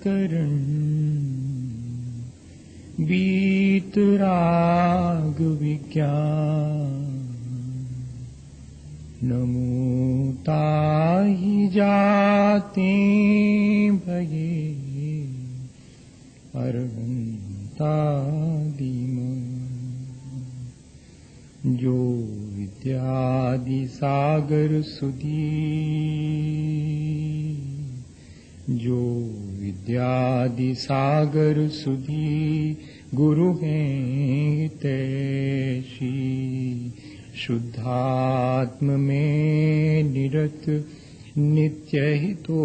करण बीत राग विज्ञान नमो ताहि जाते भये अरहंतादिम जो विद्यादि सागर सुधी जो विद्यादि सागर सुधी गुरु हैं तैसी शुद्धात्म में निरत नित्य हितोपदेशी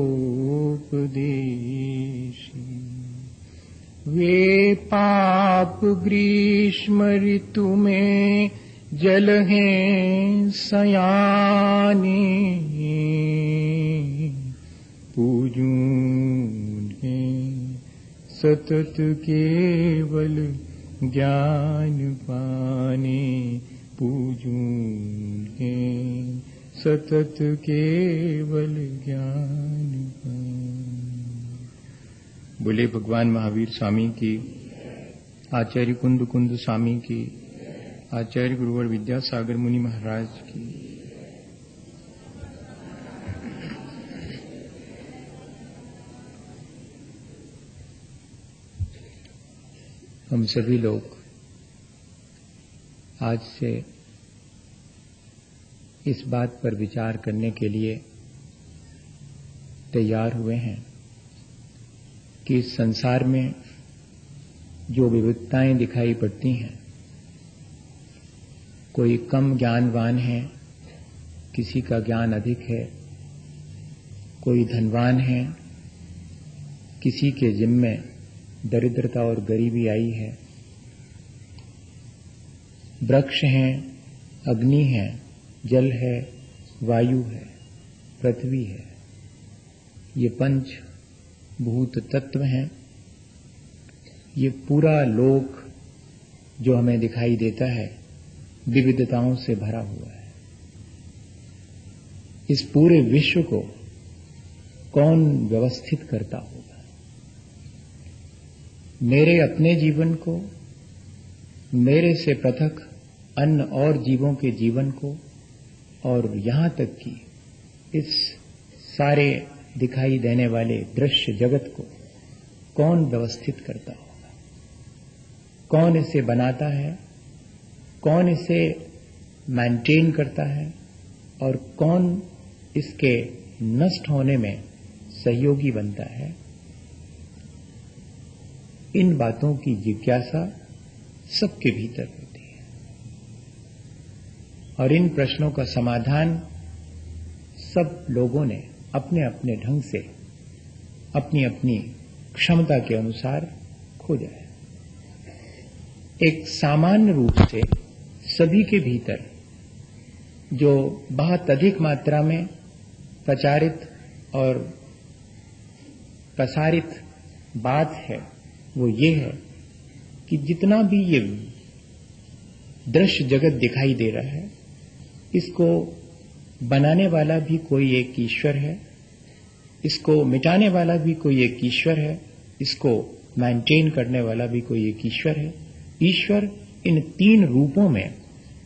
वे पाप ग्रीष्म ऋतु में जल हैं सयाने पूजूं हैं सतत केवल ज्ञान पाने पूजूं हैं सतत केवल ज्ञान पाने। बोले भगवान महावीर स्वामी की, आचार्य कुंद कुंद स्वामी की, आचार्य गुरुवर विद्यासागर मुनि महाराज की। हम सभी लोग आज से इस बात पर विचार करने के लिए तैयार हुए हैं कि इस संसार में जो विविधताएं दिखाई पड़ती हैं, कोई कम ज्ञानवान है, किसी का ज्ञान अधिक है, कोई धनवान है, किसी के जिम्मे दरिद्रता और गरीबी आई है, वृक्ष हैं, अग्नि है, जल है, वायु है, पृथ्वी है, ये पंच भूत तत्व हैं। ये पूरा लोक जो हमें दिखाई देता है विविधताओं से भरा हुआ है। इस पूरे विश्व को कौन व्यवस्थित करता होगा? मेरे अपने जीवन को, मेरे से पृथक अन्य और जीवों के जीवन को, और यहां तक कि इस सारे दिखाई देने वाले दृश्य जगत को कौन व्यवस्थित करता होगा? कौन इसे बनाता है? कौन इसे मेंटेन करता है? और कौन इसके नष्ट होने में सहयोगी बनता है? इन बातों की जिज्ञासा सबके भीतर होती है और इन प्रश्नों का समाधान सब लोगों ने अपने अपने ढंग से अपनी अपनी क्षमता के अनुसार खोजा है। एक सामान्य रूप से सभी के भीतर जो बहुत अधिक मात्रा में प्रचारित और प्रसारित बात है वो ये है कि जितना भी ये दृश्य जगत दिखाई दे रहा है, इसको बनाने वाला भी कोई एक ईश्वर है, इसको मिटाने वाला भी कोई एक ईश्वर है, इसको मेंटेन करने वाला भी कोई एक ईश्वर है। ईश्वर इन तीन रूपों में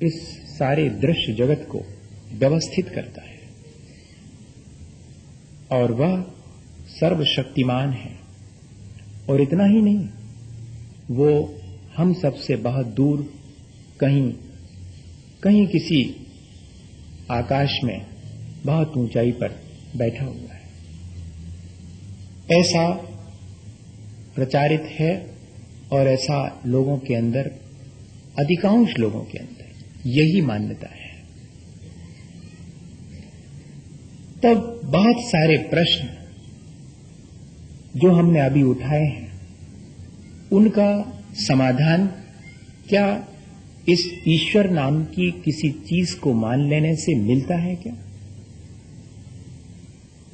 इस सारे दृश्य जगत को व्यवस्थित करता है और वह सर्वशक्तिमान है। और इतना ही नहीं, वो हम सबसे बहुत दूर कहीं किसी आकाश में बहुत ऊंचाई पर बैठा हुआ है, ऐसा प्रचारित है और ऐसा लोगों के अंदर, अधिकांश लोगों के अंदर यही मान्यता है। तब बहुत सारे प्रश्न जो हमने अभी उठाए हैं, उनका समाधान क्या इस ईश्वर नाम की किसी चीज को मान लेने से मिलता है क्या?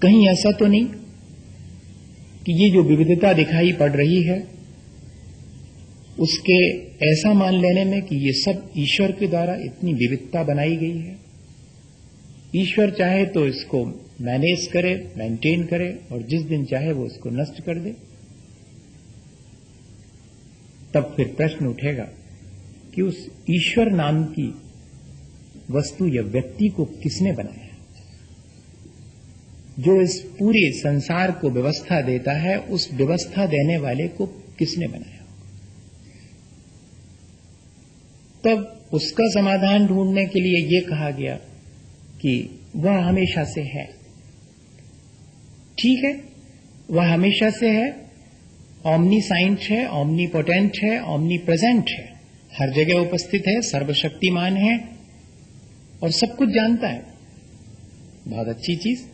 कहीं ऐसा तो नहीं कि ये जो विविधता दिखाई पड़ रही है उसके ऐसा मान लेने में कि ये सब ईश्वर के द्वारा इतनी विविधता बनाई गई है, ईश्वर चाहे तो इसको मैनेज करे, मेंटेन करे और जिस दिन चाहे वो इसको नष्ट कर दे। तब फिर प्रश्न उठेगा कि उस ईश्वर नाम की वस्तु या व्यक्ति को किसने बनाया, जो इस पूरे संसार को व्यवस्था देता है, उस व्यवस्था देने वाले को किसने बनाया। तब उसका समाधान ढूंढने के लिए यह कहा गया कि वह हमेशा से है। ठीक है, वह हमेशा से है, ऑमनीसाइंट है, ऑमनीपोटेंट है, ऑमनी प्रेजेंट है, हर जगह उपस्थित है, सर्वशक्तिमान है और सब कुछ जानता है। बहुत अच्छी चीज।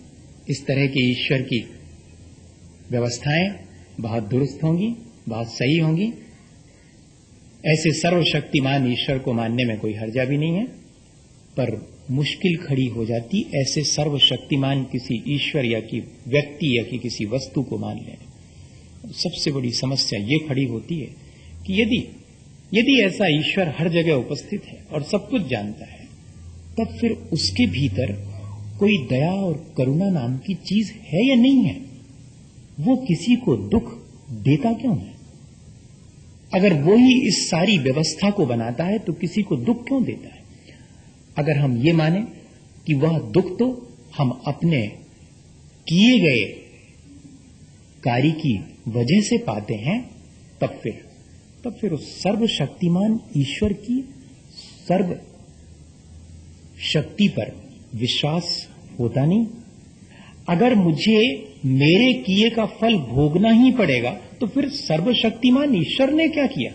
इस तरह के ईश्वर की व्यवस्थाएं बहुत दुरुस्त होंगी, बहुत सही होंगी। ऐसे सर्वशक्तिमान ईश्वर को मानने में कोई हर्जा भी नहीं है, पर मुश्किल खड़ी हो जाती ऐसे सर्वशक्तिमान किसी ईश्वर या कि व्यक्ति या कि किसी वस्तु को मान लेना। सबसे बड़ी समस्या ये खड़ी होती है कि यदि ऐसा ईश्वर हर जगह उपस्थित है और सब कुछ जानता है, तब फिर उसके भीतर कोई दया और करुणा नाम की चीज है या नहीं है। वो किसी को दुख देता क्यों है? अगर वो ही इस सारी व्यवस्था को बनाता है तो किसी को दुख क्यों देता है? अगर हम ये माने कि वह दुख तो हम अपने किए गए कार्य की वजह से पाते हैं, तब फिर उस सर्वशक्तिमान ईश्वर की सर्व शक्ति पर विश्वास होता नहीं। अगर मुझे मेरे किए का फल भोगना ही पड़ेगा तो फिर सर्वशक्तिमान ईश्वर ने क्या किया?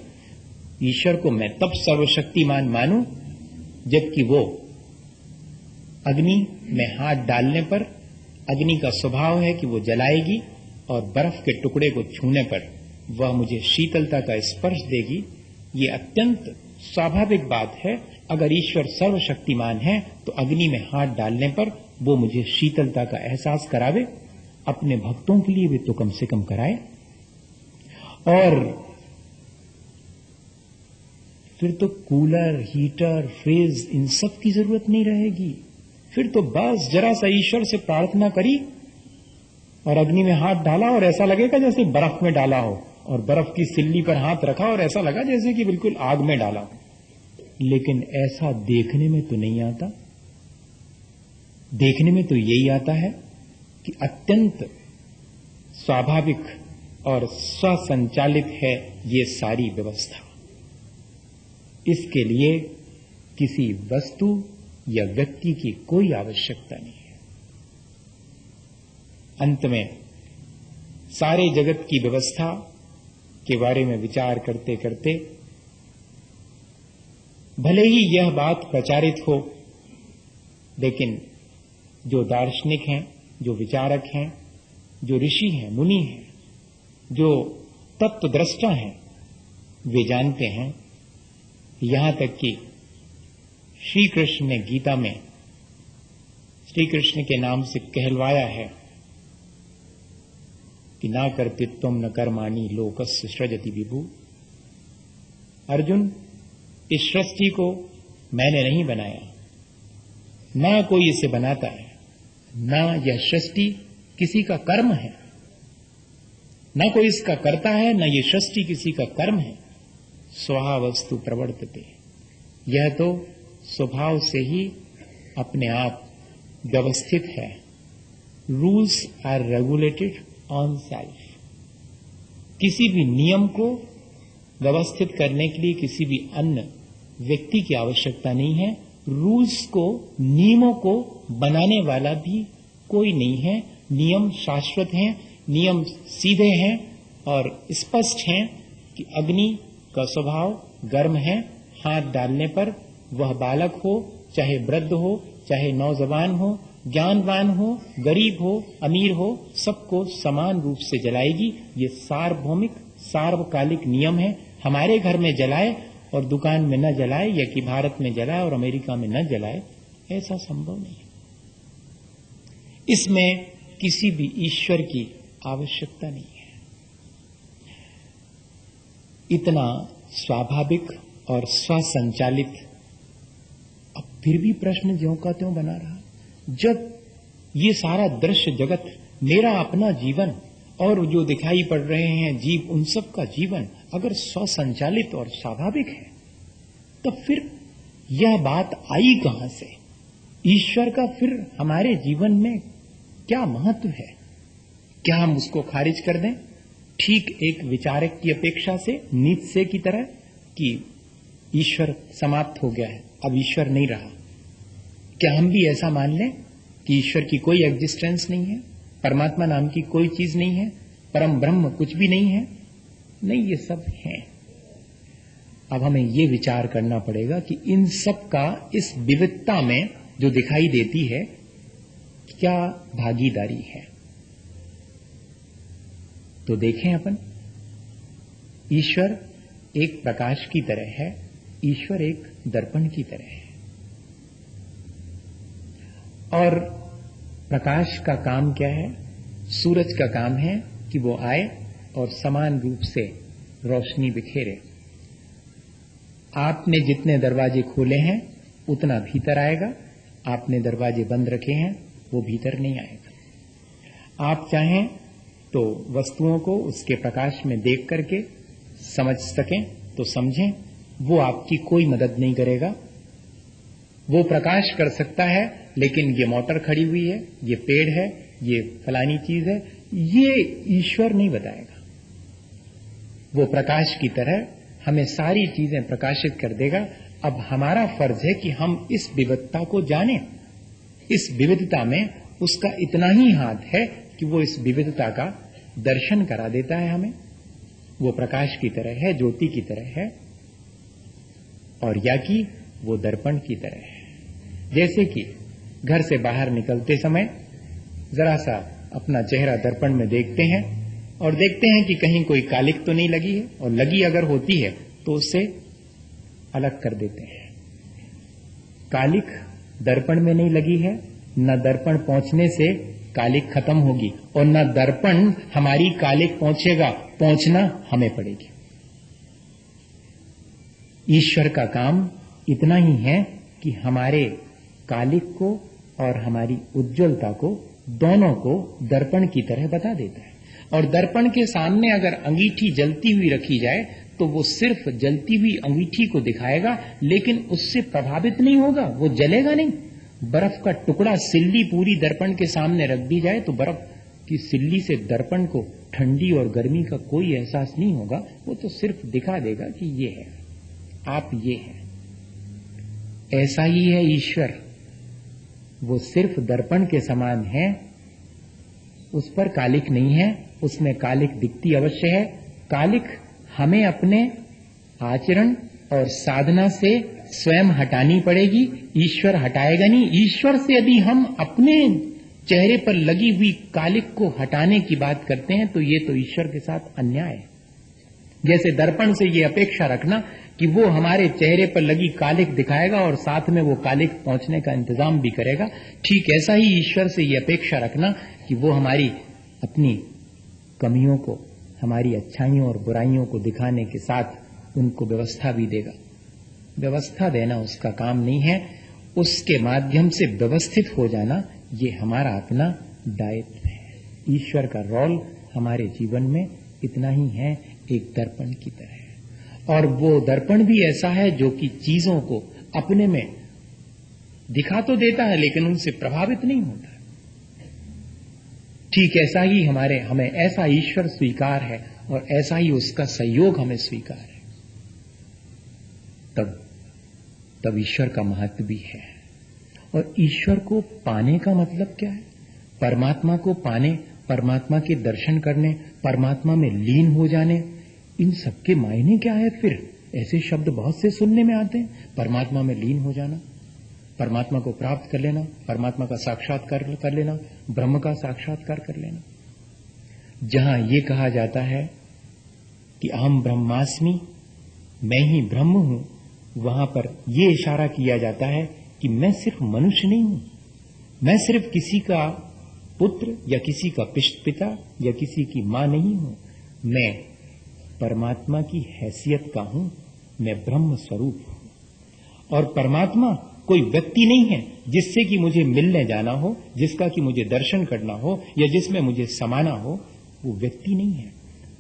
ईश्वर को मैं तब सर्वशक्तिमान मानूं जबकि वो अग्नि में हाथ डालने पर, अग्नि का स्वभाव है कि वो जलाएगी और बर्फ के टुकड़े को छूने पर वह मुझे शीतलता का स्पर्श देगी। ये अत्यंत स्वाभाविक बात है। अगर ईश्वर सर्वशक्तिमान है तो अग्नि में हाथ डालने पर वो मुझे शीतलता का एहसास करावे, अपने भक्तों के लिए भी तो कम से कम कराए। और फिर तो कूलर, हीटर, फ्रिज इन सब की जरूरत नहीं रहेगी। फिर तो बस जरा सा ईश्वर से प्रार्थना करी और अग्नि में हाथ डाला और ऐसा लगेगा जैसे बर्फ में डाला हो, और बर्फ की सिल्ली पर हाथ रखा और ऐसा लगा जैसे कि बिल्कुल आग में डाला हो। लेकिन ऐसा देखने में तो नहीं आता। देखने में तो यही आता है कि अत्यंत स्वाभाविक और स्वसंचालित है ये सारी व्यवस्था। इसके लिए किसी वस्तु या व्यक्ति की कोई आवश्यकता नहीं है। अंत में सारे जगत की व्यवस्था के बारे में विचार करते करते भले ही यह बात प्रचारित हो, लेकिन जो दार्शनिक हैं, जो विचारक हैं, जो ऋषि हैं, मुनि हैं, जो तत्वद्रष्टा हैं, वे जानते हैं। यहां तक कि श्री कृष्ण ने गीता में श्री कृष्ण के नाम से कहलवाया है कि ना कर्तृत्वम न कर्माणि लोकस्य सृजति विभु। अर्जुन, इस सृष्टि को मैंने नहीं बनाया, ना कोई इसे बनाता है, ना यह सृष्टि किसी का कर्म है, ना कोई इसका करता है, ना यह सृष्टि किसी का कर्म है। स्वभावस्तु प्रवर्तते, यह तो स्वभाव से ही अपने आप व्यवस्थित है। Rules are regulated on self. किसी भी नियम को व्यवस्थित करने के लिए किसी भी अन्य व्यक्ति की आवश्यकता नहीं है। रूल्स को, नियमों को बनाने वाला भी कोई नहीं है। नियम शाश्वत हैं, नियम सीधे हैं और स्पष्ट हैं कि अग्नि का स्वभाव गर्म है। हाथ डालने पर वह बालक हो, चाहे वृद्ध हो, चाहे नौजवान हो, ज्ञानवान हो, गरीब हो, अमीर हो, सबको समान रूप से जलाएगी। ये सार्वभौमिक सार्वकालिक नियम है। हमारे घर में जलाए और दुकान में न जलाए, या कि भारत में जलाए और अमेरिका में न जलाए, ऐसा संभव नहीं है। इसमें किसी भी ईश्वर की आवश्यकता नहीं है। इतना स्वाभाविक और स्वसंचालित। अब फिर भी प्रश्न ज्यों का त्यों बना रहा। जब ये सारा दृश्य जगत, मेरा अपना जीवन और जो दिखाई पड़ रहे हैं जीव, उन सब का जीवन अगर स्वसंचालित और स्वाभाविक है, तो फिर यह बात आई कहां से? ईश्वर का फिर हमारे जीवन में क्या महत्व है? क्या हम उसको खारिज कर दें ठीक एक विचारक की अपेक्षा से, नीत्शे की तरह, कि ईश्वर समाप्त हो गया है, अब ईश्वर नहीं रहा? क्या हम भी ऐसा मान लें कि ईश्वर की कोई एग्जिस्टेंस नहीं है, परमात्मा नाम की कोई चीज नहीं है, परम ब्रह्म कुछ भी नहीं है? नहीं, ये सब है। अब हमें ये विचार करना पड़ेगा कि इन सब का इस विविधता में जो दिखाई देती है, क्या भागीदारी है? तो देखें अपन, ईश्वर एक प्रकाश की तरह है, ईश्वर एक दर्पण की तरह है। और प्रकाश का काम क्या है? सूरज का काम है कि वो आए और समान रूप से रोशनी बिखेरे। आपने जितने दरवाजे खोले हैं उतना भीतर आएगा, आपने दरवाजे बंद रखे हैं वो भीतर नहीं आएगा। आप चाहें तो वस्तुओं को उसके प्रकाश में देख करके समझ सकें तो समझें, वो आपकी कोई मदद नहीं करेगा। वो प्रकाश कर सकता है, लेकिन ये मोटर खड़ी हुई है, ये पेड़ है, ये फलानी चीज है, ये ईश्वर नहीं बताएगा। वो प्रकाश की तरह हमें सारी चीजें प्रकाशित कर देगा। अब हमारा फर्ज है कि हम इस विविधता को जानें। इस विविधता में उसका इतना ही हाथ है कि वो इस विविधता का दर्शन करा देता है हमें। वो प्रकाश की तरह है, ज्योति की तरह है, और या कि वो दर्पण की तरह है। जैसे कि घर से बाहर निकलते समय जरा सा अपना चेहरा दर्पण में देखते हैं और देखते हैं कि कहीं कोई कालिक तो नहीं लगी है, और लगी अगर होती है तो उससे अलग कर देते हैं। कालिक दर्पण में नहीं लगी है, न दर्पण पहुंचने से कालिक खत्म होगी, और न दर्पण हमारी कालिक पहुंचेगा, पहुंचना हमें पड़ेगी। ईश्वर का काम इतना ही है कि हमारे कालिक को और हमारी उज्ज्वलता को, दोनों को दर्पण की तरह बता देता है। और दर्पण के सामने अगर अंगीठी जलती हुई रखी जाए तो वो सिर्फ जलती हुई अंगीठी को दिखाएगा, लेकिन उससे प्रभावित नहीं होगा, वो जलेगा नहीं। बर्फ का टुकड़ा, सिल्ली पूरी दर्पण के सामने रख दी जाए तो बर्फ की सिल्ली से दर्पण को ठंडी और गर्मी का कोई एहसास नहीं होगा, वो तो सिर्फ दिखा देगा कि ये है, आप ये है। ऐसा ही है ईश्वर, वो सिर्फ दर्पण के समान है, उस पर कालिक नहीं है, उसमें कालिक दिखती अवश्य है। कालिक हमें अपने आचरण और साधना से स्वयं हटानी पड़ेगी, ईश्वर हटाएगा नहीं। ईश्वर से यदि हम अपने चेहरे पर लगी हुई कालिक को हटाने की बात करते हैं तो ये तो ईश्वर के साथ अन्याय है। जैसे दर्पण से ये अपेक्षा रखना कि वो हमारे चेहरे पर लगी कालिक दिखाएगा और साथ में वो कालिक पहुंचने का इंतजाम भी करेगा, ठीक ऐसा ही ईश्वर से ये अपेक्षा रखना कि वो हमारी अपनी कमियों को, हमारी अच्छाइयों और बुराइयों को दिखाने के साथ उनको व्यवस्था भी देगा। व्यवस्था देना उसका काम नहीं है, उसके माध्यम से व्यवस्थित हो जाना ये हमारा अपना दायित्व है। ईश्वर का रोल हमारे जीवन में इतना ही है, एक दर्पण की तरह। और वो दर्पण भी ऐसा है जो कि चीजों को अपने में दिखा तो देता है लेकिन उनसे प्रभावित नहीं होता। ठीक ऐसा ही हमें ऐसा ईश्वर स्वीकार है और ऐसा ही उसका सहयोग हमें स्वीकार है। तब ईश्वर का महत्व भी है। और ईश्वर को पाने का मतलब क्या है? परमात्मा को पाने, परमात्मा के दर्शन करने, परमात्मा में लीन हो जाने, इन सबके मायने क्या है? फिर ऐसे शब्द बहुत से सुनने में आते हैं, परमात्मा में लीन हो जाना, परमात्मा को प्राप्त कर लेना, परमात्मा का साक्षात्कार कर लेना, ब्रह्म का साक्षात्कार कर लेना। जहां ये कहा जाता है कि अहम ब्रह्मास्मि, मैं ही ब्रह्म हूं, वहां पर यह इशारा किया जाता है कि मैं सिर्फ मनुष्य नहीं हूं, मैं सिर्फ किसी का पुत्र या किसी का पिता या किसी की मां नहीं हूं, मैं परमात्मा की हैसियत का हूं, मैं ब्रह्म स्वरूप हूं। और परमात्मा कोई व्यक्ति नहीं है जिससे कि मुझे मिलने जाना हो, जिसका कि मुझे दर्शन करना हो या जिसमें मुझे समाना हो। वो व्यक्ति नहीं है।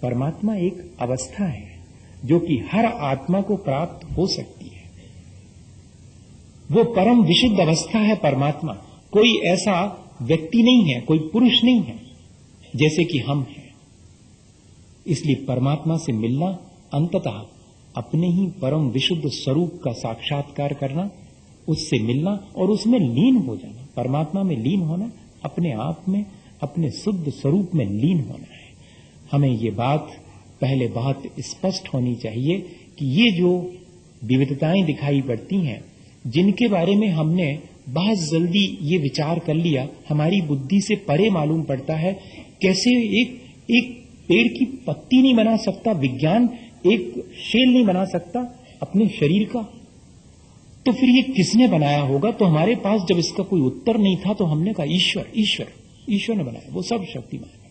परमात्मा एक अवस्था है जो कि हर आत्मा को प्राप्त हो सकती है। वो परम विशुद्ध अवस्था है परमात्मा। कोई ऐसा व्यक्ति नहीं है, कोई पुरुष नहीं है जैसे कि हम हैं। इसलिए परमात्मा से मिलना अंततः अपने ही परम विशुद्ध स्वरूप का साक्षात्कार करना, उससे मिलना और उसमें लीन हो जाना। परमात्मा में लीन होना, अपने आप में, अपने शुद्ध स्वरूप में लीन होना है। हमें ये बात पहले बहुत स्पष्ट होनी चाहिए कि ये जो विविधताएं दिखाई पड़ती हैं, जिनके बारे में हमने बहुत जल्दी ये विचार कर लिया, हमारी बुद्धि से परे मालूम पड़ता है। कैसे एक पेड़ की पत्ती नहीं बना सकता विज्ञान, एक शेल नहीं बना सकता अपने शरीर का, तो फिर ये किसने बनाया होगा? तो हमारे पास जब इसका कोई उत्तर नहीं था तो हमने कहा ईश्वर ने बनाया। वो सब शक्तिमान है,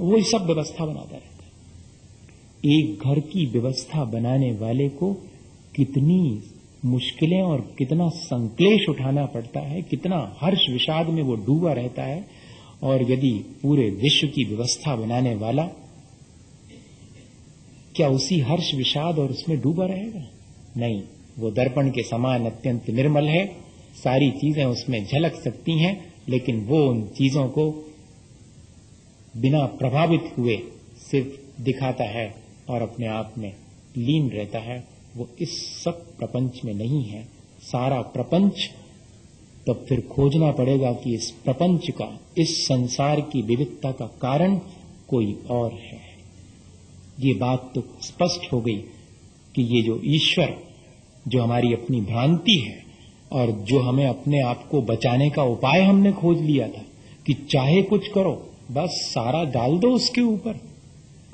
वो सब व्यवस्था बनाता रहता है। एक घर की व्यवस्था बनाने वाले को कितनी मुश्किलें और कितना संक्लेश उठाना पड़ता है, कितना हर्ष विषाद में वो डूबा रहता है। और यदि पूरे विश्व की व्यवस्था बनाने वाला क्या उसी हर्ष विषाद और उसमें डूबा रहेगा? नहीं, वो दर्पण के समान अत्यंत निर्मल है। सारी चीजें उसमें झलक सकती हैं, लेकिन वो उन चीजों को बिना प्रभावित हुए सिर्फ दिखाता है और अपने आप में लीन रहता है। वो इस सब प्रपंच में नहीं है। सारा प्रपंच, तब फिर खोजना पड़ेगा कि इस प्रपंच का, इस संसार की विविधता का कारण कोई और है। ये बात तो स्पष्ट हो गई कि ये जो ईश्वर, जो हमारी अपनी भ्रांति है और जो हमें अपने आप को बचाने का उपाय हमने खोज लिया था कि चाहे कुछ करो, बस सारा डाल दो उसके ऊपर,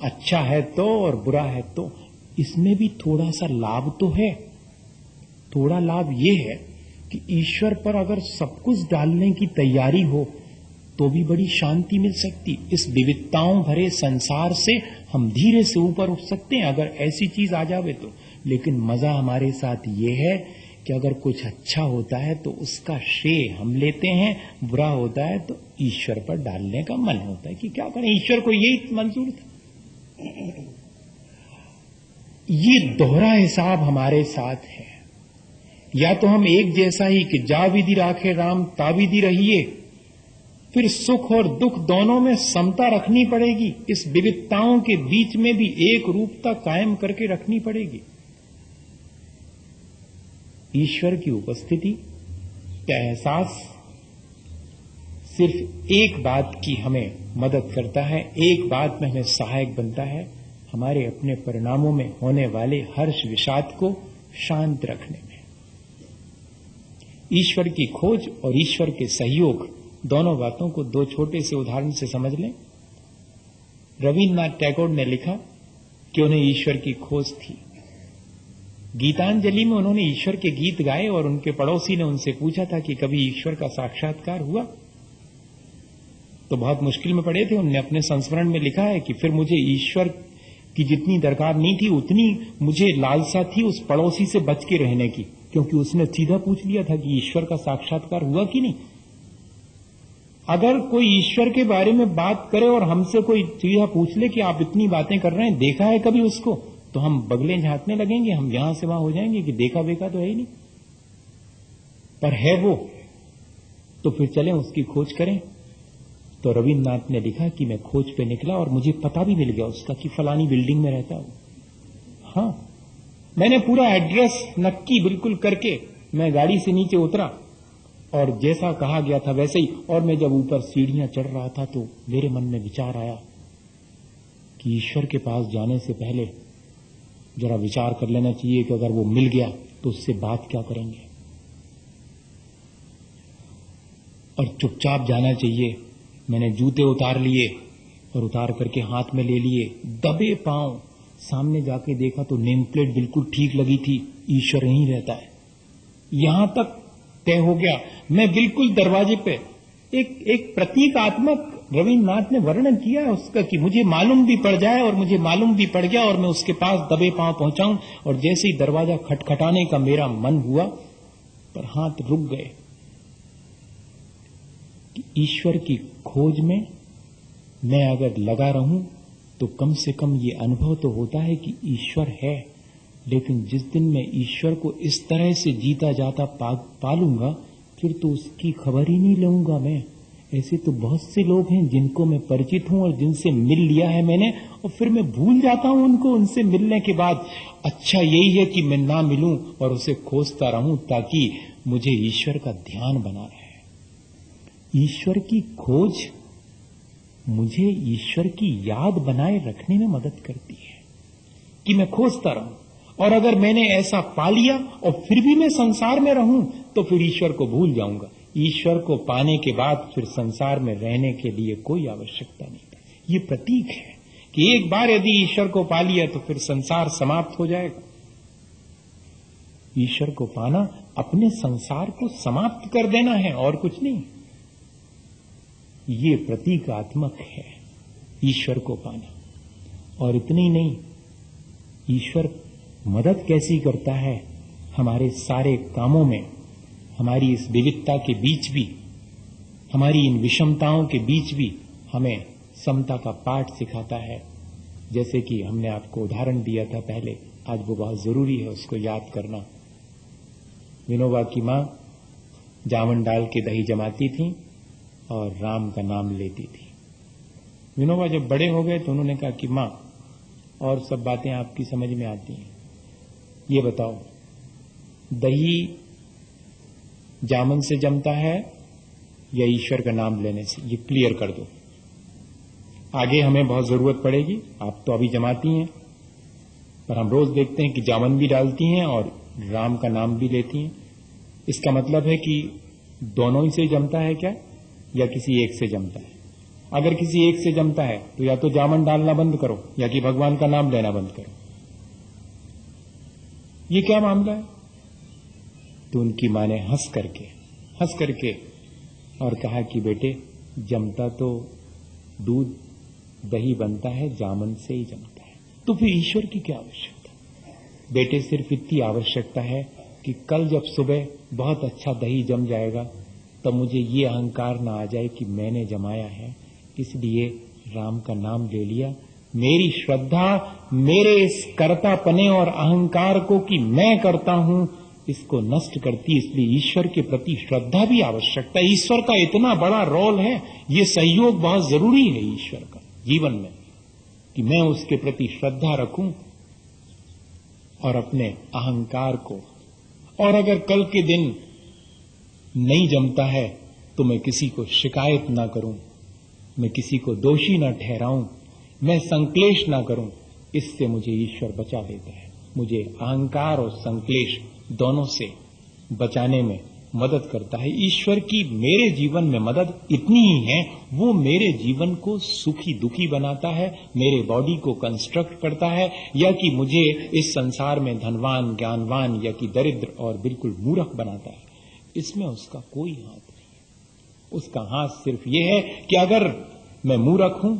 अच्छा है तो और बुरा है तो। इसमें भी थोड़ा सा लाभ तो है। थोड़ा लाभ ये है कि ईश्वर पर अगर सब कुछ डालने की तैयारी हो तो भी बड़ी शांति मिल सकती। इस विविधताओं भरे संसार से हम धीरे से ऊपर उठ सकते हैं अगर ऐसी चीज आ जावे तो। लेकिन मजा हमारे साथ ये है कि अगर कुछ अच्छा होता है तो उसका श्रेय हम लेते हैं, बुरा होता है तो ईश्वर पर डालने का मन होता है कि क्या करें, ईश्वर को यही मंजूर था। ये दोहरा हिसाब हमारे साथ है। या तो हम एक जैसा ही कि जा विधि राखे राम ता विधि रहिए, फिर सुख और दुख दोनों में समता रखनी पड़ेगी। इस विविधताओं के बीच में भी एक रूपता कायम करके रखनी पड़ेगी। ईश्वर की उपस्थिति का एहसास सिर्फ एक बात की हमें मदद करता है, एक बात में हमें सहायक बनता है, हमारे अपने परिणामों में होने वाले हर्ष विषाद को शांत रखने में। ईश्वर की खोज और ईश्वर के सहयोग, दोनों बातों को दो छोटे से उदाहरण से समझ लें। रविन्द्रनाथ टैगोर ने लिखा कि उन्हें ईश्वर की खोज थी। गीतांजलि में उन्होंने ईश्वर के गीत गाए और उनके पड़ोसी ने उनसे पूछा था कि कभी ईश्वर का साक्षात्कार हुआ? तो बहुत मुश्किल में पड़े थे। उन्होंने अपने संस्मरण में लिखा है कि फिर मुझे ईश्वर की जितनी दरकार नहीं थी उतनी मुझे लालसा थी उस पड़ोसी से बच के रहने की, क्योंकि उसने सीधा पूछ लिया था कि ईश्वर का साक्षात्कार हुआ कि नहीं। अगर कोई ईश्वर के बारे में बात करे और हमसे कोई सीधा पूछ ले कि आप इतनी बातें कर रहे हैं, देखा है कभी उसको, तो हम बगलें झांकने लगेंगे, हम यहां से वहां हो जाएंगे कि देखा बेका तो है ही नहीं। पर है वो, तो फिर चलें उसकी खोज करें। तो रविन्द्रनाथ ने लिखा कि मैं खोज पे निकला और मुझे पता भी मिल गया उसका कि फलानी बिल्डिंग में रहता हूं। हाँ, मैंने पूरा एड्रेस नक्की बिल्कुल करके मैं गाड़ी से नीचे उतरा और जैसा कहा गया था वैसे ही। और मैं जब ऊपर सीढ़ियां चढ़ रहा था तो मेरे मन में विचार आया कि ईश्वर के पास जाने से पहले जरा विचार कर लेना चाहिए कि अगर वो मिल गया तो उससे बात क्या करेंगे, और चुपचाप जाना चाहिए। मैंने जूते उतार लिए और उतार करके हाथ में ले लिए, दबे पांव सामने जाके देखा तो नेम प्लेट बिल्कुल ठीक लगी थी, ईश्वर यहीं रहता है। यहां तक तय हो गया। मैं बिल्कुल दरवाजे पे एक प्रतीकात्मक रविन्द्रनाथ ने वर्णन किया है उसका कि मुझे मालूम भी पड़ जाए, और मुझे मालूम भी पड़ गया और मैं उसके पास दबे पांव पहुंचाऊं। और जैसे ही दरवाजा खटखटाने का मेरा मन हुआ पर हाथ रुक गए कि ईश्वर की खोज में मैं अगर लगा रहूं तो कम से कम ये अनुभव तो होता है कि ईश्वर है। लेकिन जिस दिन मैं ईश्वर को इस तरह से जीता जाता पालूंगा, फिर तो उसकी खबर ही नहीं लूंगा मैं। ऐसे तो बहुत से लोग हैं जिनको मैं परिचित हूं और जिनसे मिल लिया है मैंने, और फिर मैं भूल जाता हूं उनको उनसे मिलने के बाद। अच्छा यही है कि मैं ना मिलूं और उसे खोजता रहूं, ताकि मुझे ईश्वर का ध्यान बना रहे। ईश्वर की खोज मुझे ईश्वर की याद बनाए रखने में मदद करती है कि मैं खोजता रहूं। और अगर मैंने ऐसा पा लिया और फिर भी मैं संसार में रहूं, तो फिर ईश्वर को भूल जाऊंगा। ईश्वर को पाने के बाद फिर संसार में रहने के लिए कोई आवश्यकता नहीं। ये प्रतीक है कि एक बार यदि ईश्वर को पा लिया तो फिर संसार समाप्त हो जाएगा। ईश्वर को पाना अपने संसार को समाप्त कर देना है और कुछ नहीं। ये प्रतीकात्मक है ईश्वर को पाना। और इतनी नहीं, ईश्वर मदद कैसी करता है हमारे सारे कामों में, हमारी इस विविधता के बीच भी, हमारी इन विषमताओं के बीच भी हमें समता का पाठ सिखाता है। जैसे कि हमने आपको उदाहरण दिया था पहले, आज वो बहुत जरूरी है उसको याद करना। विनोबा की मां जावन डाल के दही जमाती थी और राम का नाम लेती थी। विनोबा जब बड़े हो गए तो उन्होंने कहा कि मां, और सब बातें आपकी समझ में आती हैं, ये बताओ दही जामन से जमता है या ईश्वर का नाम लेने से? ये क्लियर कर दो, आगे हमें बहुत जरूरत पड़ेगी। आप तो अभी जमाती हैं, पर हम रोज देखते हैं कि जामन भी डालती हैं और राम का नाम भी लेती हैं। इसका मतलब है कि दोनों ही से जमता है क्या, या किसी एक से जमता है? अगर किसी एक से जमता है तो या तो जामन डालना बंद करो या कि भगवान का नाम लेना बंद करो। ये क्या मामला है? तो उनकी मां ने हंस करके और कहा कि बेटे, जमता तो दूध दही बनता है, जामन से ही जमता है। तो फिर ईश्वर की क्या आवश्यकता? बेटे, सिर्फ इतनी आवश्यकता है कि कल जब सुबह बहुत अच्छा दही जम जाएगा तब मुझे ये अहंकार ना आ जाए कि मैंने जमाया है, इसलिए राम का नाम ले लिया। मेरी श्रद्धा मेरे इस कर्तापने और अहंकार को कि मैं करता हूं, इसको नष्ट करती। इसलिए ईश्वर के प्रति श्रद्धा भी आवश्यकता है। ईश्वर का इतना बड़ा रोल है, ये सहयोग बहुत जरूरी है ईश्वर का जीवन में, कि मैं उसके प्रति श्रद्धा रखूं और अपने अहंकार को। और अगर कल के दिन नहीं जमता है तो मैं किसी को शिकायत ना करूं, मैं किसी को दोषी ना ठहराऊं, मैं संक्लेश ना करूं। इससे मुझे ईश्वर बचा लेता है। मुझे अहंकार और संक्लेश दोनों से बचाने में मदद करता है। ईश्वर की मेरे जीवन में मदद इतनी ही है, वो मेरे जीवन को सुखी दुखी बनाता है, मेरे बॉडी को कंस्ट्रक्ट करता है, या कि मुझे इस संसार में धनवान ज्ञानवान या कि दरिद्र और बिल्कुल मूर्ख बनाता है। इसमें उसका कोई हाथ नहीं है। उसका हाथ सिर्फ ये है कि अगर मैं मूर्ख हूं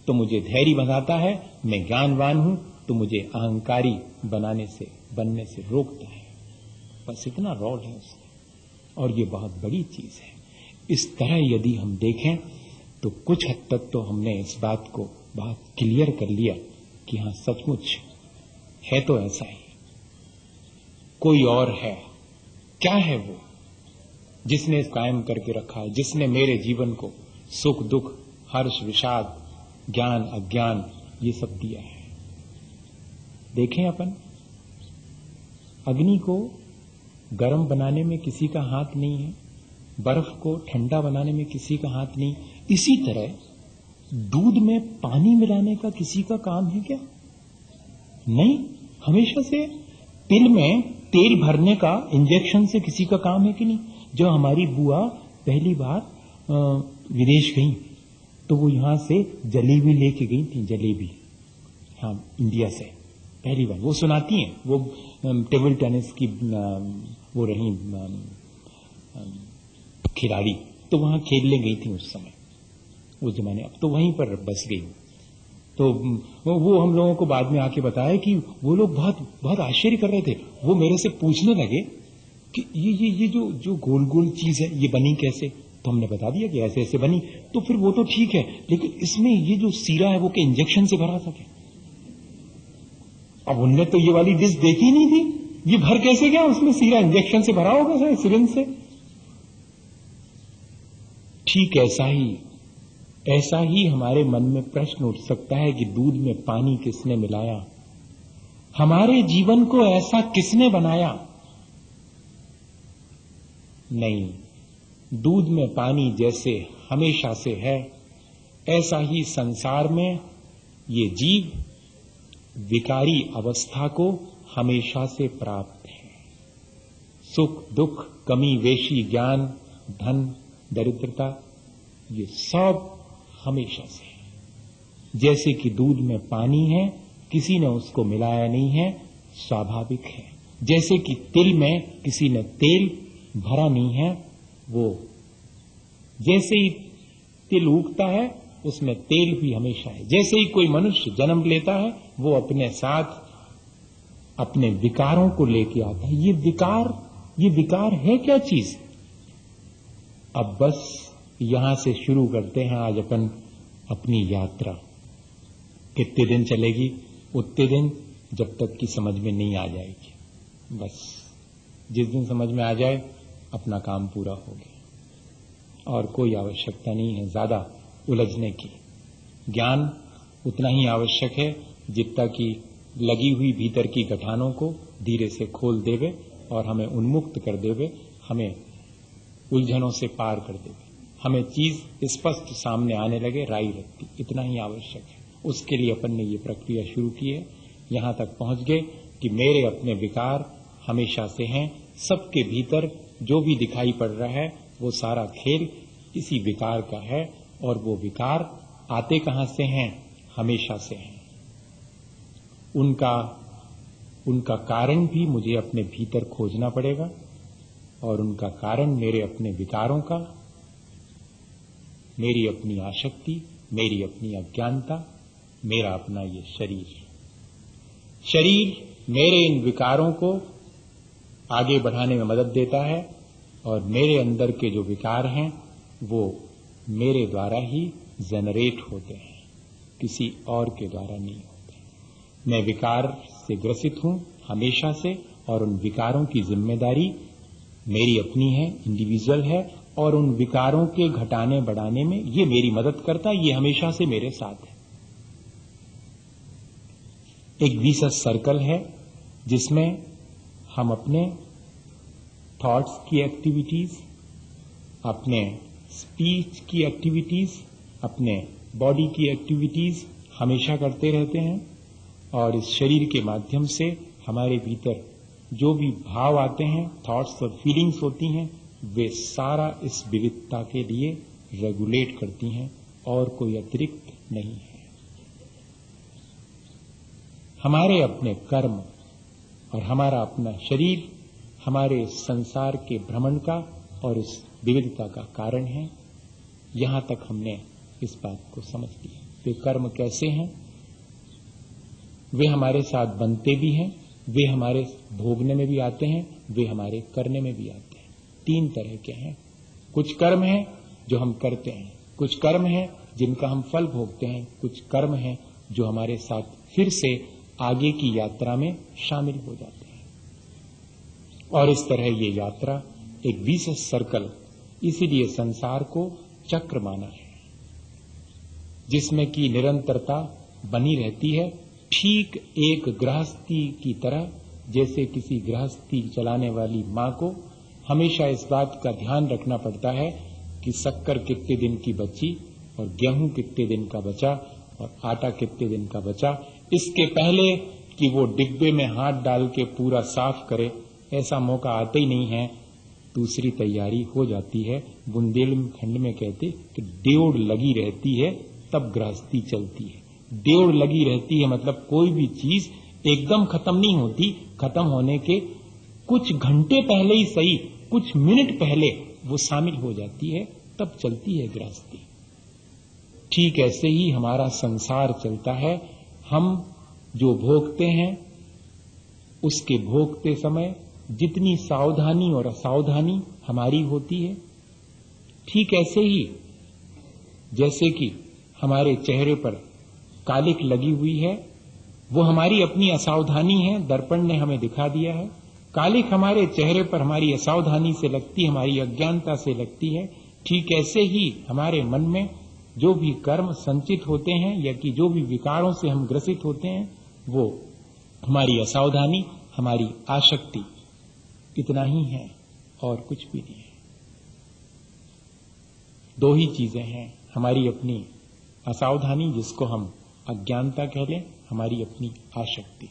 तो मुझे धैर्य बनाता है, मैं ज्ञानवान हूं तो मुझे अहंकारी बनने से रोकता है। बस इतना रोल है उसका, और ये बहुत बड़ी चीज है। इस तरह यदि हम देखें तो कुछ हद तक तो हमने इस बात को बहुत क्लियर कर लिया कि हां, सचमुच है तो ऐसा ही, कोई और है। क्या है वो जिसने कायम करके रखा है, जिसने मेरे जीवन को सुख दुख हर्ष विषाद ज्ञान अज्ञान ये सब दिया है? देखें, अपन अग्नि को गर्म बनाने में किसी का हाथ नहीं है, बर्फ को ठंडा बनाने में किसी का हाथ नहीं। इसी तरह दूध में पानी मिलाने का किसी का काम है क्या? नहीं। हमेशा से तिल में तेल भरने का इंजेक्शन से किसी का काम है कि नहीं? जो हमारी बुआ पहली बार विदेश गई तो वो यहां से जलेबी लेके गई थी, जलेबी, हाँ, इंडिया से पहली बार। वो सुनाती हैं, वो टेबल टेनिस की वो रही खिलाड़ी, तो वहां खेलने गई थी उस समय, उस जमाने। अब तो वहीं पर बस गई। तो वो हम लोगों को बाद में आके बताया कि वो लोग बहुत बहुत आश्चर्य कर रहे थे। वो मेरे से पूछने लगे कि ये जो गोल गोल चीज है ये बनी कैसे? तो हमने बता दिया कि ऐसे ऐसे बनी, तो फिर वो तो ठीक है, लेकिन इसमें ये जो सीरा है वो क्या इंजेक्शन से भरा था क्या? अब उनने तो ये वाली डिश देखी नहीं थी, ये भर कैसे गया उसमें सीरा? इंजेक्शन से भरा होगा शायद, सिरिंज से। ठीक ऐसा ही हमारे मन में प्रश्न उठ सकता है कि दूध में पानी किसने मिलाया, हमारे जीवन को ऐसा किसने बनाया? नहीं, दूध में पानी जैसे हमेशा से है, ऐसा ही संसार में ये जीव विकारी अवस्था को हमेशा से प्राप्त है। सुख दुख, कमी वेशी, ज्ञान धन दरिद्रता, ये सब हमेशा से है। जैसे कि दूध में पानी है, किसी ने उसको मिलाया नहीं है, स्वाभाविक है। जैसे कि तिल में किसी ने तेल भरा नहीं है, वो जैसे ही तिल उगता है उसमें तेल भी हमेशा है। जैसे ही कोई मनुष्य जन्म लेता है वो अपने साथ अपने विकारों को लेके आता है। ये विकार है क्या चीज? अब बस यहां से शुरू करते हैं आज अपन अपनी यात्रा। कितने दिन चलेगी? उतने दिन जब तक कि समझ में नहीं आ जाएगी। बस जिस दिन समझ में आ जाए अपना काम पूरा हो गया, और कोई आवश्यकता नहीं है ज्यादा उलझने की। ज्ञान उतना ही आवश्यक है जितना कि लगी हुई भीतर की गठानों को धीरे से खोल देवे और हमें उन्मुक्त कर देवे, हमें उलझनों से पार कर देवे, हमें चीज स्पष्ट सामने आने लगे, राई रखती। इतना ही आवश्यक है। उसके लिए अपन ने ये प्रक्रिया शुरू की है। यहां तक पहुंच गए कि मेरे अपने विकार हमेशा से हैं। सबके भीतर जो भी दिखाई पड़ रहा है वो सारा खेल इसी विकार का है, और वो विकार आते कहां से हैं? हमेशा से हैं। उनका कारण भी मुझे अपने भीतर खोजना पड़ेगा, और उनका कारण मेरे अपने विकारों का, मेरी अपनी आसक्ति, मेरी अपनी अज्ञानता, मेरा अपना ये शरीर मेरे इन विकारों को आगे बढ़ाने में मदद देता है, और मेरे अंदर के जो विकार हैं वो मेरे द्वारा ही जनरेट होते हैं, किसी और के द्वारा नहीं होते। मैं विकार से ग्रसित हूं हमेशा से, और उन विकारों की जिम्मेदारी मेरी अपनी है, इंडिविजुअल है, और उन विकारों के घटाने बढ़ाने में ये मेरी मदद करता है। ये हमेशा से मेरे साथ है। एक विशेष सर्कल है जिसमें हम अपने थॉट्स की एक्टिविटीज, अपने स्पीच की एक्टिविटीज, अपने बॉडी की एक्टिविटीज हमेशा करते रहते हैं, और इस शरीर के माध्यम से हमारे भीतर जो भी भाव आते हैं, थॉट्स और फीलिंग्स होती हैं, वे सारा इस विविधता के लिए रेगुलेट करती हैं, और कोई अतिरिक्त नहीं है। हमारे अपने कर्म और हमारा अपना शरीर हमारे संसार के भ्रमण का और इस विविधता का कारण है। यहां तक हमने इस बात को समझ लिया। वे कर्म कैसे हैं? वे हमारे साथ बनते भी हैं, वे हमारे भोगने में भी आते हैं, वे हमारे करने में भी आते हैं। तीन तरह के हैं। कुछ कर्म हैं जो हम करते हैं, कुछ कर्म हैं जिनका हम फल भोगते हैं, कुछ कर्म हैं जो हमारे साथ फिर से आगे की यात्रा में शामिल हो जाते हैं। और इस तरह ये यात्रा एक विशेष सर्कल, इसीलिए संसार को चक्र माना है, जिसमें की निरंतरता बनी रहती है। ठीक एक गृहस्थी की तरह, जैसे किसी गृहस्थी चलाने वाली मां को हमेशा इस बात का ध्यान रखना पड़ता है कि शक्कर कितने दिन की बची, और गेहूं कितने दिन का बचा, और आटा कितने दिन का बचा। इसके पहले कि वो डिब्बे में हाथ डाल के पूरा साफ करे, ऐसा मौका आता ही नहीं है, दूसरी तैयारी हो जाती है। बुंदेलखंड में कहते कि डेढ़ लगी रहती है तब गृहस्थी चलती है। डेढ़ लगी रहती है मतलब कोई भी चीज एकदम खत्म नहीं होती, खत्म होने के कुछ घंटे पहले ही सही, कुछ मिनट पहले वो शामिल हो जाती है, तब चलती है गृहस्थी। ठीक ऐसे ही हमारा संसार चलता है। हम जो भोगते हैं उसके भोगते समय जितनी सावधानी और असावधानी हमारी होती है, ठीक ऐसे ही जैसे कि हमारे चेहरे पर कालिक लगी हुई है, वो हमारी अपनी असावधानी है, दर्पण ने हमें दिखा दिया है। कालिक हमारे चेहरे पर हमारी असावधानी से लगती है, हमारी अज्ञानता से लगती है। ठीक ऐसे ही हमारे मन में जो भी कर्म संचित होते हैं या कि जो भी विकारों से हम ग्रसित होते हैं, वो हमारी असावधानी, हमारी आसक्ति, इतना ही है और कुछ भी नहीं है। दो ही चीजें हैं, हमारी अपनी असावधानी जिसको हम अज्ञानता कह लें, हमारी अपनी आसक्ति।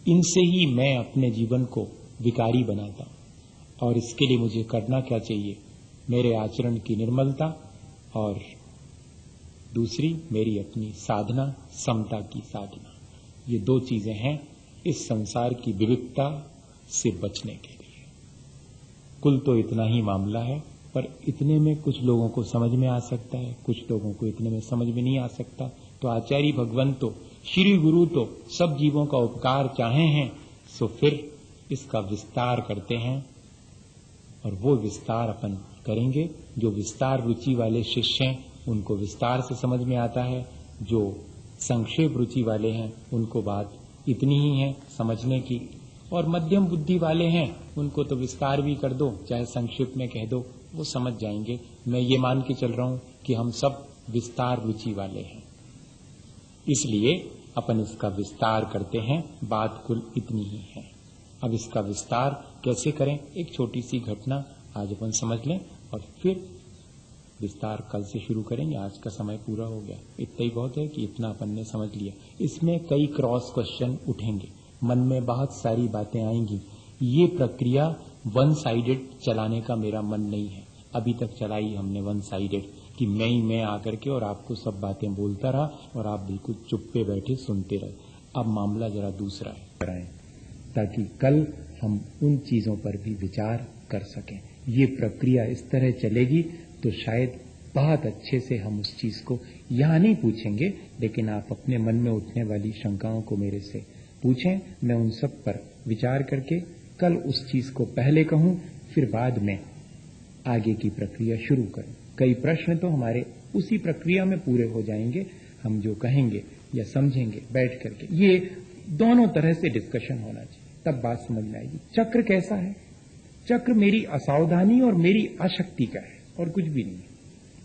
इनसे ही मैं अपने जीवन को विकारी बनाता हूं। और इसके लिए मुझे करना क्या चाहिए? मेरे आचरण की निर्मलता और दूसरी मेरी अपनी साधना, समता की साधना। ये दो चीजें हैं इस संसार की विविधता से बचने के लिए। कुल तो इतना ही मामला है, पर इतने में कुछ लोगों को समझ में आ सकता है, कुछ लोगों को इतने में समझ में नहीं आ सकता। तो आचार्य भगवान तो, श्री गुरु तो सब जीवों का उपकार चाहे हैं, सो फिर इसका विस्तार करते हैं। और वो विस्तार अपन करेंगे। जो विस्तार रुचि वाले शिष्य हैं उनको विस्तार से समझ में आता है, जो संक्षेप रुचि वाले हैं उनको बात इतनी ही है समझने की, और मध्यम बुद्धि वाले हैं उनको तो विस्तार भी कर दो चाहे संक्षेप में कह दो, वो समझ जाएंगे। मैं ये मान के चल रहा हूं कि हम सब विस्तार रुचि वाले हैं, इसलिए अपन इसका विस्तार करते हैं। बात कुल इतनी ही है। अब इसका विस्तार कैसे करें, एक छोटी सी घटना आज अपन समझ लें और फिर विस्तार कल से शुरू करेंगे। आज का समय पूरा हो गया, इतना ही बहुत है कि इतना अपन ने समझ लिया। इसमें कई क्रॉस क्वेश्चन उठेंगे, मन में बहुत सारी बातें आएंगी। ये प्रक्रिया वन साइडेड चलाने का मेरा मन नहीं है। अभी तक चलाई हमने वन साइडेड कि मैं आकर के और आपको सब बातें बोलता रहा और आप बिल्कुल चुप पे बैठे सुनते रहे। अब मामला जरा दूसरा है, ताकि कल हम उन चीजों पर भी विचार कर सकें। ये प्रक्रिया इस तरह चलेगी तो शायद बहुत अच्छे से हम उस चीज को यहां नहीं पूछेंगे, लेकिन आप अपने मन में उठने वाली शंकाओं को मेरे से पूछें। मैं उन सब पर विचार करके कल उस चीज को पहले कहूं, फिर बाद में आगे की प्रक्रिया शुरू करूं। कई प्रश्न तो हमारे उसी प्रक्रिया में पूरे हो जाएंगे, हम जो कहेंगे या समझेंगे बैठ करके। ये दोनों तरह से डिस्कशन होना चाहिए, तब बात समझ में आएगी। चक्र कैसा है? चक्र मेरी असावधानी और मेरी आसक्ति का है और कुछ भी नहीं है।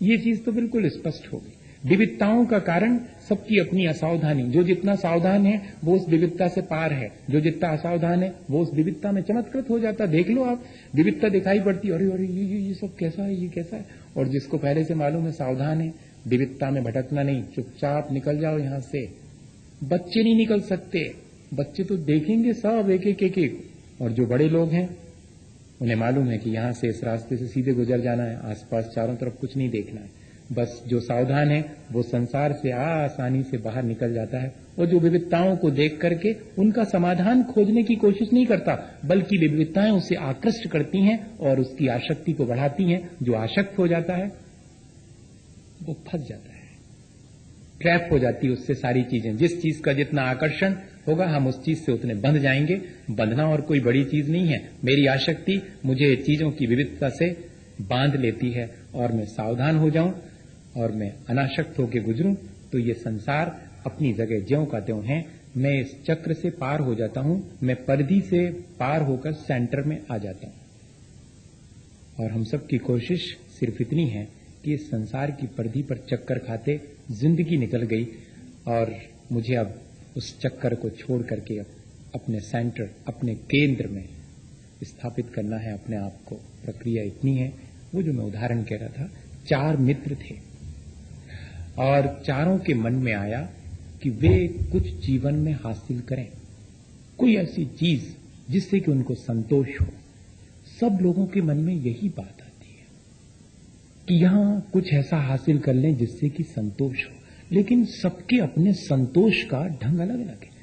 ये चीज तो बिल्कुल स्पष्ट होगी। विविधताओं का कारण सबकी अपनी असावधानी। जो जितना सावधान है वो उस विविधता से पार है, जो जितना असावधान है वो उस विविधता में चमत्कृत हो जाता। देख लो आप, विविधता दिखाई पड़ती, अरे अरे ये सब कैसा है, ये कैसा है। और जिसको पहले से मालूम है सावधान है, विविधता में भटकना नहीं, चुपचाप निकल जाओ यहां से। बच्चे नहीं निकल सकते, बच्चे तो देखेंगे सब एक एक। और जो बड़े लोग हैं उन्हें मालूम है कि यहां से इस रास्ते से सीधे गुजर जाना है, आसपास चारों तरफ कुछ नहीं देखना है। बस जो सावधान है वो संसार से आसानी से बाहर निकल जाता है, और जो विविधताओं को देख करके उनका समाधान खोजने की कोशिश नहीं करता, बल्कि विविधताएं उसे आकृष्ट करती हैं और उसकी आसक्ति को बढ़ाती हैं। जो आसक्त हो जाता है वो फंस जाता है, ट्रैप हो जाती है उससे सारी चीजें। जिस चीज का जितना आकर्षण होगा हम उस चीज से उतने बंध जाएंगे। बंधना और कोई बड़ी चीज नहीं है। मेरी आसक्ति मुझे चीजों की विविधता से बांध लेती है और मैं सावधान हो जाऊं और मैं अनासक्त होकर गुजरूं तो ये संसार अपनी जगह ज्यों का त्यों है। मैं इस चक्र से पार हो जाता हूं, मैं परिधि से पार होकर सेंटर में आ जाता हूं। और हम सब की कोशिश सिर्फ इतनी है कि इस संसार की परिधि पर चक्कर खाते जिंदगी निकल गई और मुझे अब उस चक्कर को छोड़ करके अपने सेंटर, अपने केंद्र में स्थापित करना है अपने आप को। प्रक्रिया इतनी है। वो जो मैं उदाहरण कह रहा था, 4 मित्र थे और चारों के मन में आया कि वे कुछ जीवन में हासिल करें, कोई ऐसी चीज जिससे कि उनको संतोष हो। सब लोगों के मन में यही बात आती है कि यहां कुछ ऐसा हासिल कर लें जिससे कि संतोष हो, लेकिन सबके अपने संतोष का ढंग अलग अलग है।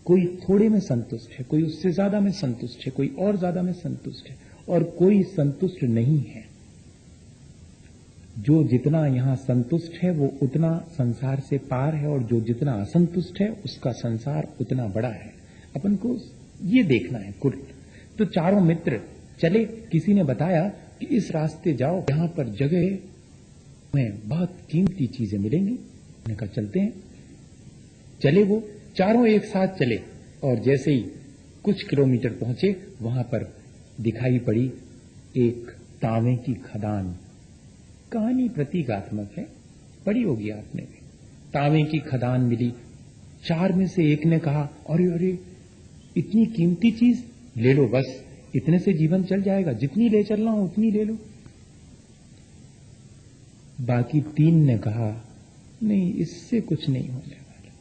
कोई थोड़े में संतुष्ट है, कोई उससे ज्यादा में संतुष्ट है, कोई और ज्यादा में संतुष्ट है, और कोई संतुष्ट नहीं है। जो जितना यहां संतुष्ट है वो उतना संसार से पार है, और जो जितना असंतुष्ट है उसका संसार उतना बड़ा है। अपन को ये देखना है कुल। तो चारों मित्र चले, किसी ने बताया कि इस रास्ते जाओ, यहां पर जगह में बहुत कीमती चीजें मिलेंगी। उन्होंने कहा चलते हैं। चले, वो चारों एक साथ चले और जैसे ही कुछ किलोमीटर पहुंचे वहां पर दिखाई पड़ी एक तांबे की खदान। कहानी प्रतीकात्मक है, पढ़ी होगी आपने भी। तांबे की खदान मिली। चार में से एक ने कहा, अरे अरे इतनी कीमती चीज ले लो, बस इतने से जीवन चल जाएगा, जितनी ले चलना हो उतनी ले लो। बाकी तीन ने कहा, नहीं इससे कुछ नहीं होने वाला,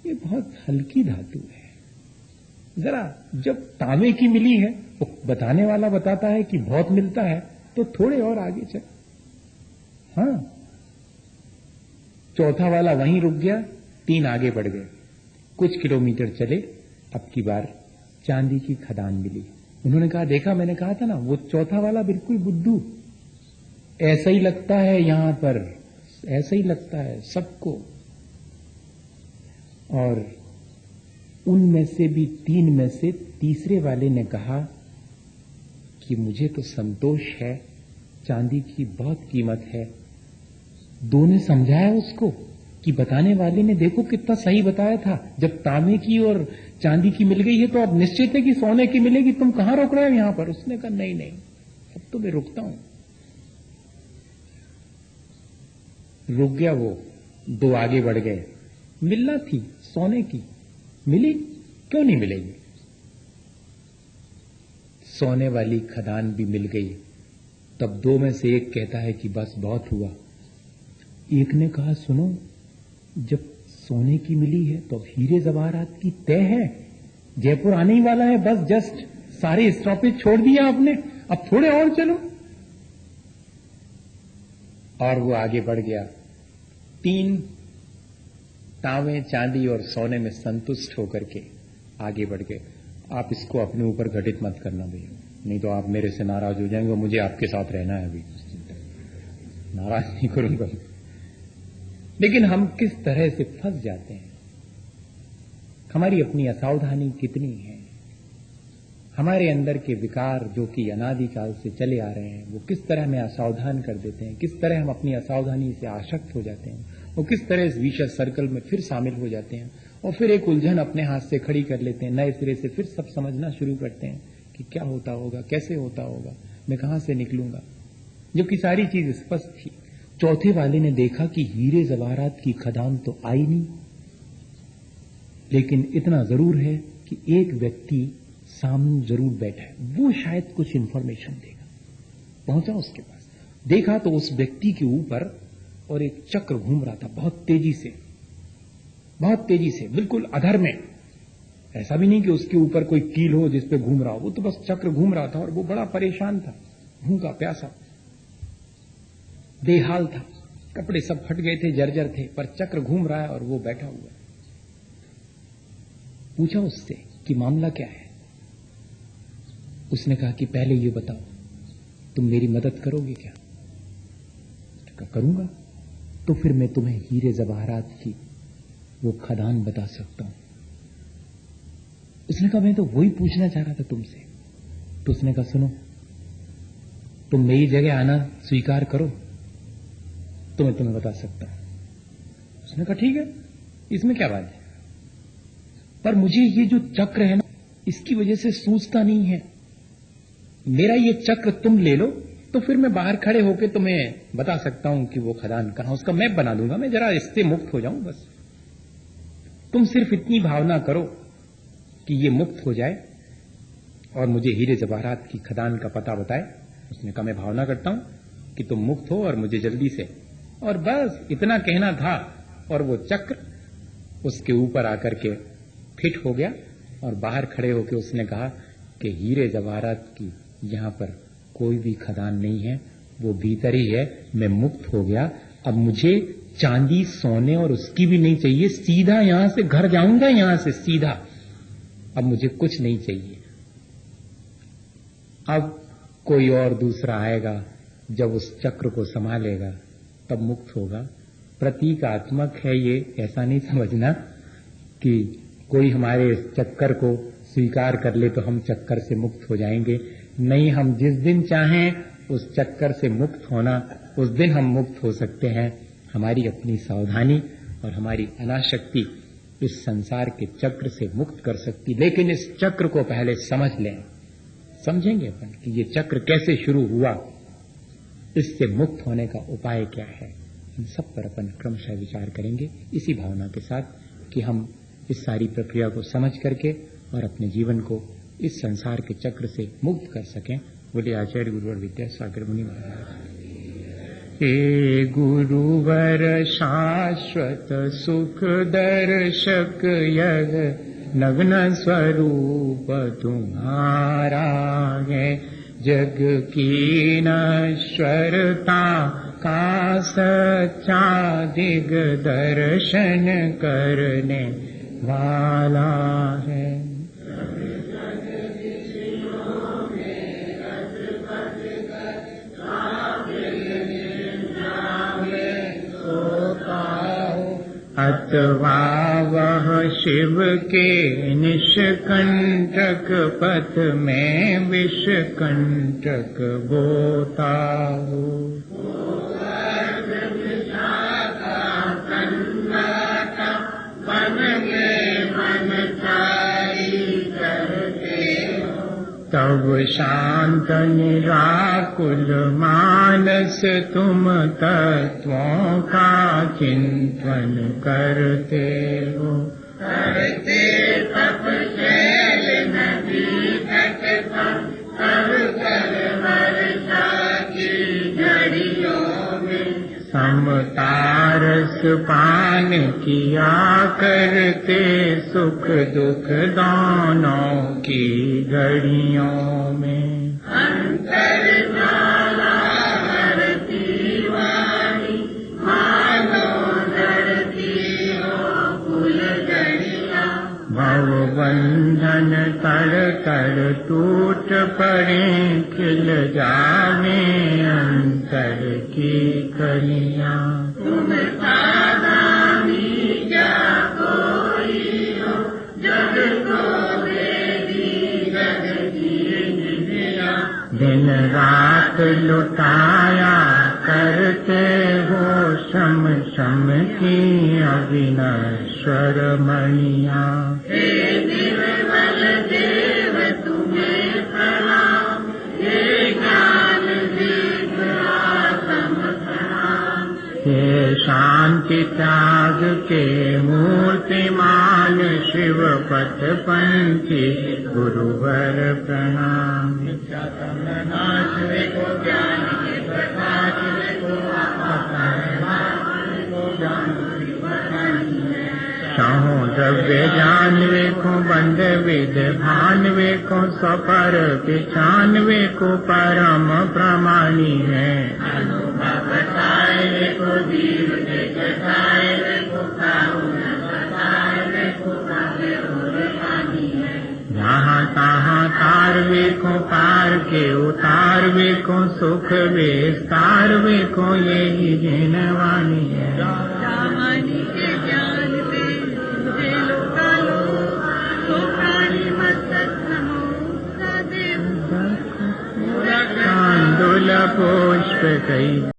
ये बहुत हल्की धातु है। जरा जब तांबे की मिली है वो बताने वाला बताता है कि बहुत मिलता है, तो थोड़े और आगे चल। हाँ, चौथा वाला वहीं रुक गया, तीन आगे बढ़ गए। कुछ किलोमीटर चले, अब की बार चांदी की खदान मिली। उन्होंने कहा, देखा मैंने कहा था ना, वो चौथा वाला बिल्कुल बुद्धू, ऐसा ही लगता है यहां पर, ऐसा ही लगता है सबको। और उनमें से भी तीन में से तीसरे वाले ने कहा कि मुझे तो संतोष है, चांदी की बहुत कीमत है। दो ने समझाया उसको कि बताने वाले ने देखो कितना सही बताया था, जब तांबे की और चांदी की मिल गई है तो अब निश्चित है कि सोने की मिलेगी, तुम कहां रोक रहे हो यहां पर। उसने कहा नहीं नहीं, अब तो मैं रुकता हूं। रुक गया वो, दो आगे बढ़ गए। मिलना थी सोने की, मिली, क्यों नहीं मिलेगी। सोने वाली खदान भी मिल गई। तब दो में से एक कहता है कि बस बहुत हुआ। एक ने कहा, सुनो, जब सोने की मिली है तो अब हीरे जवाहरात की तय है, जयपुर आने ही वाला है, बस जस्ट सारे स्टॉपेज छोड़ दिया आपने, अब थोड़े और चलो। और वो आगे बढ़ गया। तीन तांबे, चांदी और सोने में संतुष्ट होकर के आगे बढ़ गए। आप इसको अपने ऊपर घटित मत करना भैया, नहीं तो आप मेरे से नाराज हो जाएंगे, मुझे आपके साथ रहना है, अभी नाराज नहीं करूंगा। लेकिन हम किस तरह से फंस जाते हैं, हमारी अपनी असावधानी कितनी है। हमारे अंदर के विकार जो कि अनादिकाल से चले आ रहे हैं, वो किस तरह हमें असावधान कर देते हैं, किस तरह हम अपनी असावधानी से आसक्त हो जाते हैं और किस तरह इस विशेष सर्कल में फिर शामिल हो जाते हैं और फिर एक उलझन अपने हाथ से खड़ी कर लेते हैं। नए सिरे से फिर सब समझना शुरू करते हैं कि क्या होता होगा, कैसे होता होगा, मैं कहां से निकलूंगा, जबकि सारी चीज स्पष्ट थी। चौथे वाले ने देखा कि हीरे जवाहरात की खदान तो आई नहीं, लेकिन इतना जरूर है कि एक व्यक्ति सामने जरूर बैठा है, वो शायद कुछ इंफॉर्मेशन देगा। पहुंचा उसके पास, देखा तो उस व्यक्ति के ऊपर और एक चक्र घूम रहा था बहुत तेजी से, बहुत तेजी से, बिल्कुल अधर में। ऐसा भी नहीं कि उसके ऊपर कोई कील हो जिस पे घूम रहा हो, वो तो बस चक्र घूम रहा था और वो बड़ा परेशान था, भूखा प्यासा, बेहाल था, कपड़े सब फट गए थे, जर्जर थे, पर चक्र घूम रहा है और वो बैठा हुआ है। पूछा उससे कि मामला क्या है। उसने कहा कि पहले ये बताओ, तुम मेरी मदद करोगे क्या। करूंगा, तो फिर मैं तुम्हें हीरे जवाहरात की वो खदान बता सकता हूं। उसने कहा मैं तो वही पूछना चाह रहा था तुमसे। तो उसने कहा सुनो, तुम मेरी जगह आना स्वीकार करो तो मैं तुम्हें बता सकता हूं। उसने कहा ठीक है, इसमें क्या बात है, पर मुझे ये जो चक्र है ना, इसकी वजह से सूझता नहीं है। मेरा ये चक्र तुम ले लो तो फिर मैं बाहर खड़े होकर तुम्हें बता सकता हूं कि वो खदान कहां, उसका मैप बना दूंगा मैं, जरा इससे मुक्त हो जाऊं बस। तुम सिर्फ इतनी भावना करो कि ये मुक्त हो जाए और मुझे हीरे जवाहरात की खदान का पता बताए। उसने कहा मैं भावना करता हूं कि तुम मुक्त हो और मुझे जल्दी से, और बस इतना कहना था और वो चक्र उसके ऊपर आकर के फिट हो गया और बाहर खड़े होकर उसने कहा कि हीरे जवाहरात की यहां पर कोई भी खदान नहीं है, वो भीतर ही है, मैं मुक्त हो गया। अब मुझे चांदी सोने और उसकी भी नहीं चाहिए, सीधा यहां से घर जाऊंगा, यहां से सीधा, अब मुझे कुछ नहीं चाहिए। अब कोई और दूसरा आएगा, जब उस चक्र को संभालेगा तब मुक्त होगा। प्रतीकात्मक है ये, ऐसा नहीं समझना कि कोई हमारे चक्कर को स्वीकार कर ले तो हम चक्कर से मुक्त हो जाएंगे। नहीं, हम जिस दिन चाहें उस चक्कर से मुक्त होना, उस दिन हम मुक्त हो सकते हैं। हमारी अपनी सावधानी और हमारी अनाशक्ति इस संसार के चक्र से मुक्त कर सकती, लेकिन इस चक्र को पहले समझ लें। समझेंगे अपन कि ये चक्र कैसे शुरू हुआ, इससे मुक्त होने का उपाय क्या है। इन सब पर अपन क्रमशः विचार करेंगे इसी भावना के साथ कि हम इस सारी प्रक्रिया को समझ करके और अपने जीवन को इस संसार के चक्र से मुक्त कर सकें। बोले आचार्य गुरुवर विद्यासागर मुनि महाराज। हे गुरुवर शाश्वत सुख दर्शक यह नग्न स्वरूप तुम्हारा है, जग की नश्वरता का सच्चा दिग दर्शन करने वाला है। अथवा वह शिव के निष्कंटक पथ में विषकंटक गोता हो। तब शांत निराकुल मानस तुम तत्वों का चिंतन करते हो। करते तप शैल नदी तट पर तब कर वर्षा की घड़ियों में समतारस पान किया करते, सुख दुख दोनों की घड़ियों में। अंतर ज्वाला हरती वाणी मानो धरती हो कुल घड़िया। भव बंधन तड़ तड़ टूट पड़े, खिल जावे अंतर की कलियां। तुम सावधानी क्या कोई हो, जग को देवी जग की निधिया। दिन रात लुटाया करते हो शम शम की अविनश्वर मणिया। हे निर्मल देव तुम्हें प्रणाम, हे ज्ञान दीप आत्म प्रणाम। हे शांति त्याग के मूर्तिमान शिव पथ पंथी गुरुवर प्रणाम। नाश देखो ज्ञान के प्रकाश देखो, चाहो द्रव्य ज्ञान वेखो, बंद विद भान वेखो, सपर पिछान वेखो परम प्रमाणी है। अनुभव बताए वेखो, जीव के कटाए वेखो, कारुण्य बताए वेखो, पावे और पानी है। जहाँ तहाँ तार वेखो, पार के उतार वेखो, सुख विस्तार वेखो, यही जिनवानी है। रामानी के ज्ञान दे मुझे लोकालो, लोकानी मस्तक नमो सदेव। कांदुल पुष्प कई